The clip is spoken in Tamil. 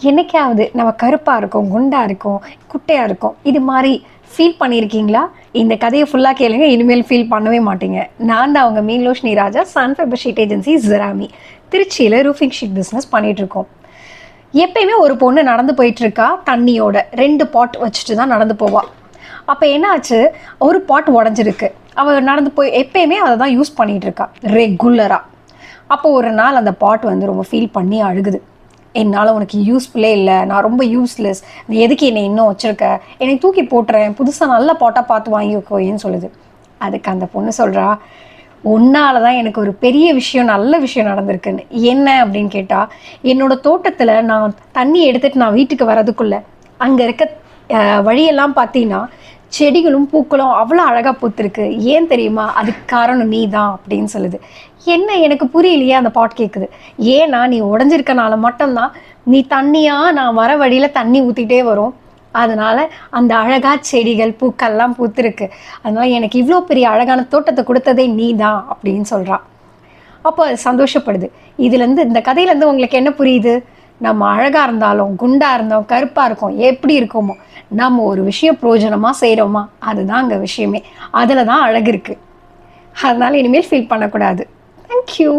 என்னைக்காவது நம்ம கருப்பாக இருக்கோம், குண்டாக இருக்கோம், குட்டையாக இருக்கோம், இது மாதிரி ஃபீல் பண்ணியிருக்கீங்களா? இந்த கதையை ஃபுல்லாக கேளுங்க, இனிமேல் ஃபீல் பண்ணவே மாட்டீங்க. நான் தான் அவங்க மீன்லோஷினி ராஜா, சன்ஃபைபர் ஷீட் ஏஜென்சி ஜெராமி. திருச்சியில் ரூஃபிங் ஷீட் பிஸ்னஸ் பண்ணிகிட்ருக்கோம். எப்பயுமே ஒரு பொண்ணு நடந்து போயிட்டுருக்கா, தண்ணியோட 2 பாட் வச்சுட்டு தான் நடந்து போவாள். அப்போ என்ன ஆச்சு, ஒரு பாட் உடஞ்சிருக்கு. அவள் நடந்து போய் எப்பயுமே அதை தான் யூஸ் பண்ணிகிட்ருக்கா ரெகுலராக. அப்போ ஒரு நாள் அந்த பாட் வந்து ரொம்ப ஃபீல் பண்ணி அழுகுது. என்னால் உனக்கு யூஸ்ஃபுல்லே இல்லை, நான் ரொம்ப யூஸ்லெஸ், நீ எதுக்கு என்னை இன்னும் வச்சுருக்க, என்னை தூக்கி போட்டுறேன், புதுசாக நல்ல பாட்டாக பார்த்து வாங்கிக்கோயேன்னு சொல்லுது. அதுக்கு அந்த பொண்ணு சொல்கிறா, உன்னால தான் எனக்கு ஒரு பெரிய விஷயம், நல்ல விஷயம் நடந்திருக்குன்னு. என்ன அப்படின்னு கேட்டால், என்னோடய தோட்டத்தில் நான் தண்ணி எடுத்துகிட்டு நான் வீட்டுக்கு வரதுக்குள்ளே அங்கே இருக்க வழியெல்லாம் பார்த்தீங்கன்னா செடிகளும் பூக்களும் அவ்வளோ அழகாக பூத்துருக்கு. ஏன் தெரியுமா? அதுக்கு காரணம் நீ தான் அப்படின்னு சொல்லுது. என்ன எனக்கு புரியலையே அந்த பாட் கேட்குது. ஏன்னா நீ உடஞ்சிருக்கனால மட்டும்தான் நீ தண்ணியாக நான் வர வழியில் தண்ணி ஊற்றிட்டே வரும். அதனால் அந்த அழகாக செடிகள் பூக்கள்லாம் பூத்துருக்கு. அதனால் எனக்கு இவ்வளோ பெரிய அழகான தோட்டத்தை கொடுத்ததே நீ தான் அப்படின்னு சொல்கிறா. அப்போ அது சந்தோஷப்படுது. இதுலேருந்து இந்த கதையிலேருந்து உங்களுக்கு என்ன புரியுது? நம்ம அழகாக இருந்தாலும், குண்டாக இருந்தோம், கருப்பாக இருக்கோம், எப்படி இருக்கோமோ, நம்ம ஒரு விஷயம் பிரயோஜனமாக செய்கிறோமா, அதுதான் அங்கே விஷயமே. அதில் தான் அழகு இருக்குது. அதனால் இனிமேல் ஃபீல் பண்ணக்கூடாது. தேங்க்யூ.